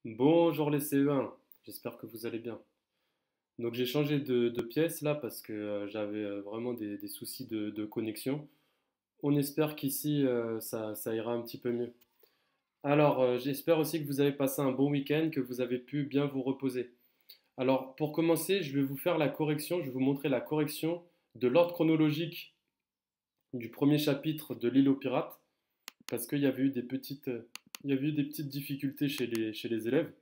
Bonjour les CE1, j'espère que vous allez bien. Donc j'ai changé de pièce là parce que j'avais vraiment des soucis de connexion. On espère qu'ici ça ira un petit peu mieux. Alors j'espère aussi que vous avez passé un bon week-end, que vous avez pu bien vous reposer. Alors pour commencer, je vais vous faire la correction, je vais vous montrer la correction de l'ordre chronologique du premier chapitre de l'île aux pirates parce qu'il y avait eu il y avait eu des petites difficultés chez les élèves.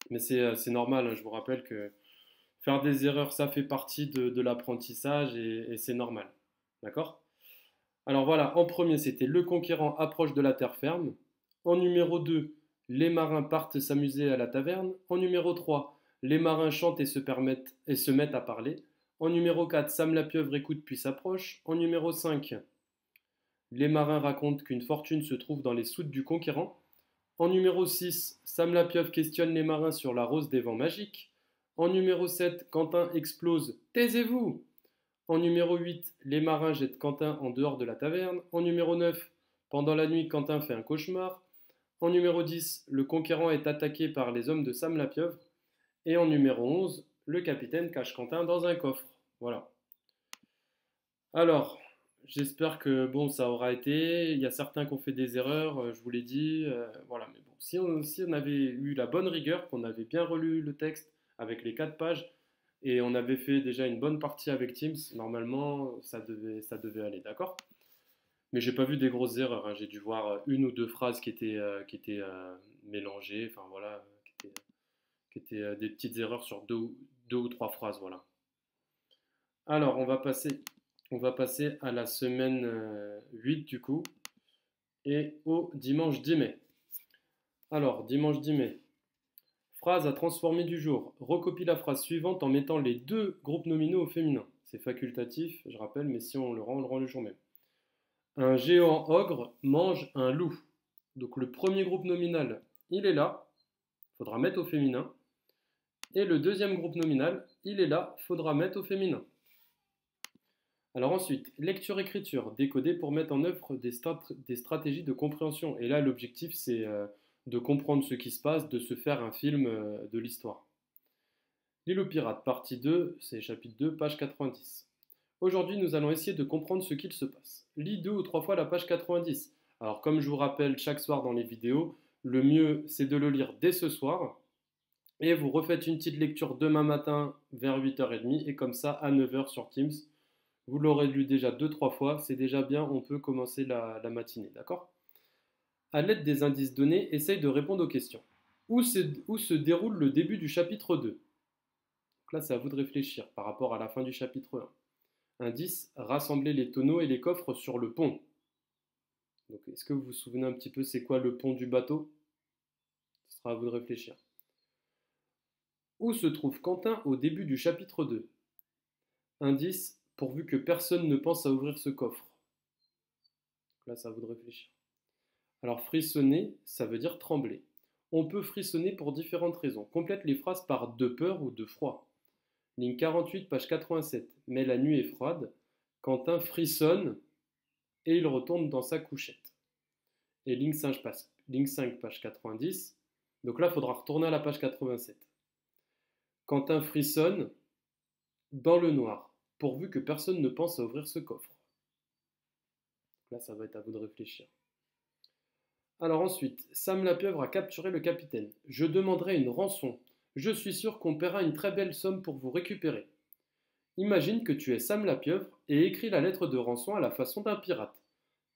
Mais c'est normal, hein, je vous rappelle que faire des erreurs, ça fait partie de l'apprentissage et c'est normal. D'accord? Alors voilà, en premier, c'était le conquérant approche de la terre ferme. En numéro 2, les marins partent s'amuser à la taverne. En numéro 3, les marins chantent et se mettent à parler. En numéro 4, Sam la pieuvre écoute puis s'approche. En numéro 5, les marins racontent qu'une fortune se trouve dans les soutes du conquérant. En numéro 6, Sam la pieuvre questionne les marins sur la rose des vents magiques. En numéro 7, Quentin explose Taisez-vous. En numéro 8, les marins jettent Quentin en dehors de la taverne. En numéro 9, pendant la nuit, Quentin fait un cauchemar. En numéro 10, le conquérant est attaqué par les hommes de Sam la pieuvre. Et en numéro 11, le capitaine cache Quentin dans un coffre. Voilà. Alors, j'espère que bon, ça aura été. Il y a certains qui ont fait des erreurs, je vous l'ai dit. Voilà, mais bon, si on avait eu la bonne rigueur, qu'on avait bien relu le texte avec les 4 pages et on avait fait déjà une bonne partie avec Teams, normalement, ça devait aller, d'accord? Mais j'ai pas vu des grosses erreurs, hein. J'ai dû voir une ou deux phrases qui étaient mélangées, enfin voilà, qui étaient des petites erreurs sur deux ou trois phrases, voilà. Alors, on va passer à la semaine 8 du coup et au dimanche 10 mai. Alors, dimanche 10 mai, phrase à transformer du jour. Recopie la phrase suivante en mettant les deux groupes nominaux au féminin. C'est facultatif, je rappelle, mais si on le rend le jour même. Un géant ogre mange un loup. Donc le premier groupe nominal, il est là, faudra mettre au féminin. Et le deuxième groupe nominal, il est là, faudra mettre au féminin. Alors ensuite, lecture-écriture, décoder pour mettre en œuvre des stratégies de compréhension. Et là, l'objectif, c'est de comprendre ce qui se passe, de se faire un film de l'histoire. L'île aux pirates, partie 2, c'est chapitre 2, page 90. Aujourd'hui, nous allons essayer de comprendre ce qu'il se passe. Lis deux ou trois fois la page 90. Alors, comme je vous rappelle chaque soir dans les vidéos, le mieux, c'est de le lire dès ce soir. Et vous refaites une petite lecture demain matin vers 8h30 et comme ça, à 9h sur Teams, vous l'aurez lu déjà deux, trois fois, c'est déjà bien, on peut commencer la matinée, d'accord? À l'aide des indices donnés, essaye de répondre aux questions. Où se déroule le début du chapitre 2? Donc là, c'est à vous de réfléchir par rapport à la fin du chapitre 1. Indice, rassembler les tonneaux et les coffres sur le pont. Donc, est-ce que vous vous souvenez un petit peu c'est quoi le pont du bateau? Ce sera à vous de réfléchir. Où se trouve Quentin au début du chapitre 2? Indice, pourvu que personne ne pense à ouvrir ce coffre. Donc là, c'est à vous de réfléchir. Alors frissonner, ça veut dire trembler. On peut frissonner pour différentes raisons. Complète les phrases par de peur ou de froid. Ligne 48, page 87. Mais la nuit est froide. Quentin frissonne et il retourne dans sa couchette. Et ligne 5 page 90. Donc là, il faudra retourner à la page 87. Quentin frissonne dans le noir, pourvu que personne ne pense à ouvrir ce coffre. Donc là, ça va être à vous de réfléchir. Alors ensuite, Sam la pieuvre a capturé le capitaine. Je demanderai une rançon. Je suis sûr qu'on paiera une très belle somme pour vous récupérer. Imagine que tu es Sam la pieuvre et écris la lettre de rançon à la façon d'un pirate.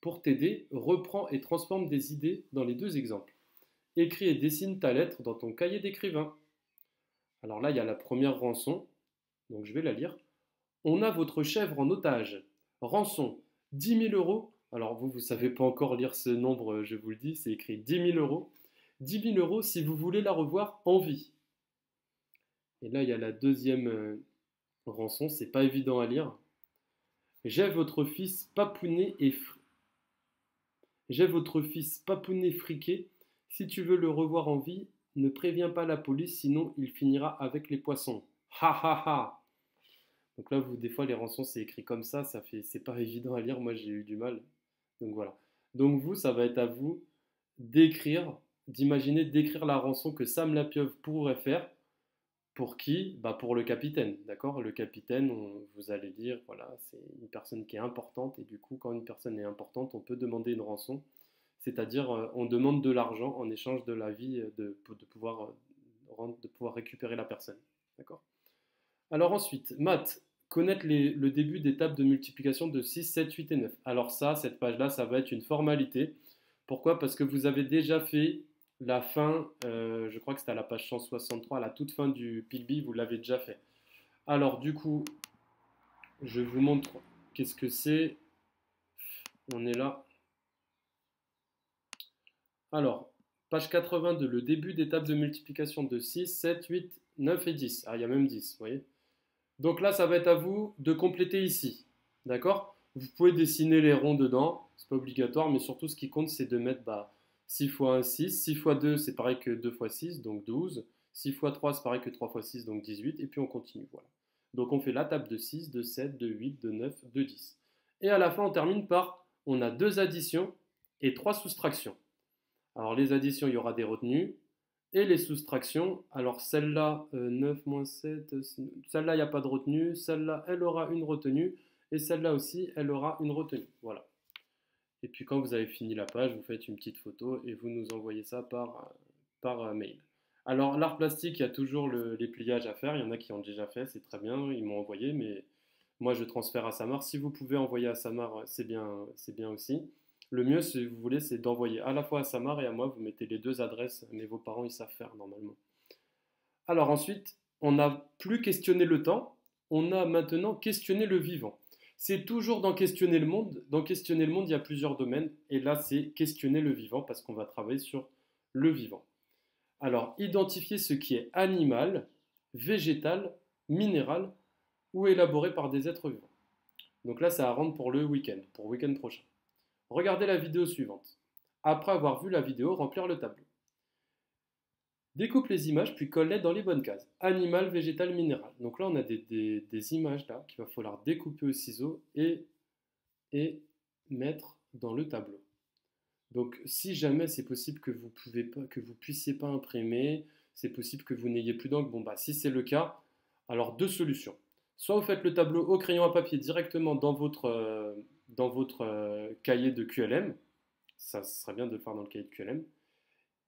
Pour t'aider, reprends et transforme des idées dans les deux exemples. Écris et dessine ta lettre dans ton cahier d'écrivain. Alors là, il y a la première rançon, donc je vais la lire. On a votre chèvre en otage. Rançon, 10 000 euros. Alors vous ne savez pas encore lire ce nombre, je vous le dis, c'est écrit 10 000 euros. 10 000 euros si vous voulez la revoir en vie. Et là, il y a la deuxième rançon, c'est pas évident à lire. J'ai votre fils papounet et J'ai votre fils papounet friqué. Si tu veux le revoir en vie, ne préviens pas la police, sinon il finira avec les poissons. Ha ha ha. Donc là, vous, des fois, les rançons, c'est écrit comme ça fait, c'est pas évident à lire. Moi, j'ai eu du mal. Donc voilà. Donc vous, ça va être à vous d'écrire d'imaginer, d'écrire la rançon que Sam la pieuvre pourrait faire. Pour qui? Bah pour le capitaine, d'accord? Le capitaine, vous allez dire, voilà, c'est une personne qui est importante, et du coup, quand une personne est importante, on peut demander une rançon, c'est-à-dire on demande de l'argent en échange de la vie, de pouvoir récupérer la personne, d'accord? Alors ensuite, maths, connaître le début des tables de multiplication de 6, 7, 8 et 9. Alors ça, cette page-là, ça va être une formalité. Pourquoi? Parce que vous avez déjà fait la fin, je crois que c'était à la page 163, à la toute fin du PILBI, vous l'avez déjà fait. Alors du coup, je vous montre qu'est-ce que c'est. On est là. Alors, page 82, le début des tables de multiplication de 6, 7, 8, 9 et 10. Ah, il y a même 10, vous voyez? Donc là, ça va être à vous de compléter ici. D'accord? Vous pouvez dessiner les ronds dedans, c'est pas obligatoire, mais surtout ce qui compte, c'est de mettre 6 fois 1, 6. 6 fois 2, c'est pareil que 2 fois 6, donc 12. 6 fois 3, c'est pareil que 3 fois 6, donc 18. Et puis on continue. Voilà. Donc on fait la table de 6, de 7, de 8, de 9, de 10. Et à la fin, on termine par, on a 2 additions et 3 soustractions. Alors les additions, il y aura des retenues. Et les soustractions, alors celle-là, 9 moins 7, celle-là, il n'y a pas de retenue, celle-là, elle aura une retenue, et celle-là aussi, elle aura une retenue. Voilà. Et puis quand vous avez fini la page, vous faites une petite photo et vous nous envoyez ça par mail. Alors l'art plastique, il y a toujours les pliages à faire, il y en a qui ont déjà fait, c'est très bien, ils m'ont envoyé, mais moi je transfère à Samar. Si vous pouvez envoyer à Samar, c'est bien aussi. Le mieux, si vous voulez, c'est d'envoyer à la fois à Samar et à moi. Vous mettez les deux adresses, mais vos parents, ils savent faire normalement. Alors ensuite, on n'a plus questionné le temps, on a maintenant questionné le vivant. C'est toujours dans questionner le monde. Dans questionner le monde, il y a plusieurs domaines. Et là, c'est questionner le vivant parce qu'on va travailler sur le vivant. Alors, identifier ce qui est animal, végétal, minéral ou élaboré par des êtres vivants. Donc là, ça à rendre pour le week-end, pour le week-end prochain. Regardez la vidéo suivante. Après avoir vu la vidéo, remplir le tableau. Découpe les images puis colle-les dans les bonnes cases. Animal, végétal, minéral. Donc là, on a des images là qu'il va falloir découper au ciseau et mettre dans le tableau. Donc si jamais c'est possible que vous puissiez pas imprimer, c'est possible que vous n'ayez plus d'encre. Bon bah si c'est le cas, alors deux solutions. Soit vous faites le tableau au crayon à papier directement dans votre cahier de QLM. Ça serait bien de le faire dans le cahier de QLM.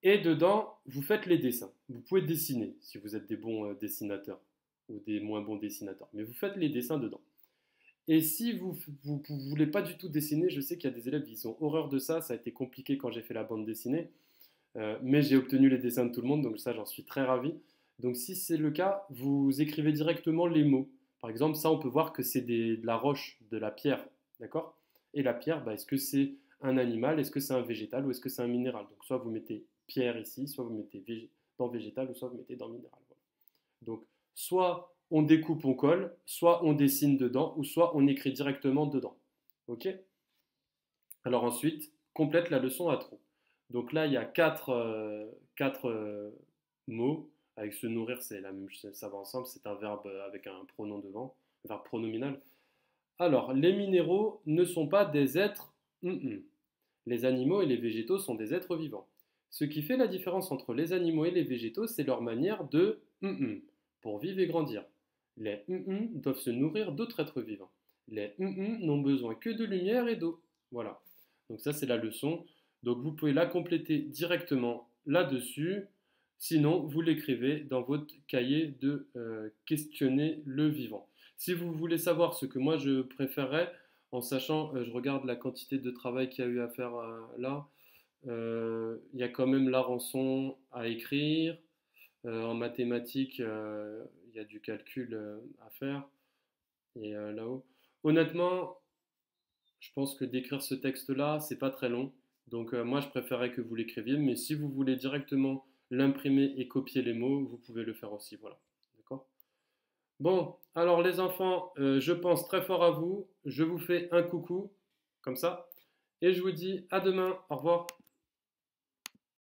Et dedans, vous faites les dessins. Vous pouvez dessiner si vous êtes des bons dessinateurs ou des moins bons dessinateurs. Mais vous faites les dessins dedans. Et si vous ne voulez pas du tout dessiner, je sais qu'il y a des élèves qui ont horreur de ça. Ça a été compliqué quand j'ai fait la bande dessinée. Mais j'ai obtenu les dessins de tout le monde, donc ça, j'en suis très ravi. Donc si c'est le cas, vous écrivez directement les mots. Par exemple, ça, on peut voir que c'est de la roche, de la pierre. D'accord? Et la pierre, bah, est-ce que c'est un animal, est-ce que c'est un végétal ou est-ce que c'est un minéral? Donc soit vous mettez pierre ici, soit vous mettez dans végétal ou soit vous mettez dans minéral. Voilà. Donc soit on découpe, on colle, soit on dessine dedans ou soit on écrit directement dedans. Ok? Alors ensuite, complète la leçon à trop. Donc là, il y a quatre mots. Avec se nourrir, c'est la même chose, ça va ensemble. C'est un verbe avec un pronom devant, un verbe pronominal. Alors, les minéraux ne sont pas des êtres. Les animaux et les végétaux sont des êtres vivants. Ce qui fait la différence entre les animaux et les végétaux, c'est leur manière de pour vivre et grandir. Les doivent se nourrir d'autres êtres vivants. Les n'ont besoin que de lumière et d'eau. Voilà. Donc ça, c'est la leçon. Donc vous pouvez la compléter directement là-dessus. Sinon, vous l'écrivez dans votre cahier de questionner le vivant. Si vous voulez savoir ce que moi je préférerais, en sachant, je regarde la quantité de travail qu'il y a eu à faire là, il y a quand même la rançon à écrire. En mathématiques, il y a du calcul à faire. Et là-haut. Honnêtement, je pense que d'écrire ce texte-là, c'est pas très long. Donc moi, je préférais que vous l'écriviez, mais si vous voulez directement l'imprimer et copier les mots, vous pouvez le faire aussi. Voilà. D'accord? Bon, alors les enfants, je pense très fort à vous. Je vous fais un coucou, comme ça. Et je vous dis à demain. Au revoir.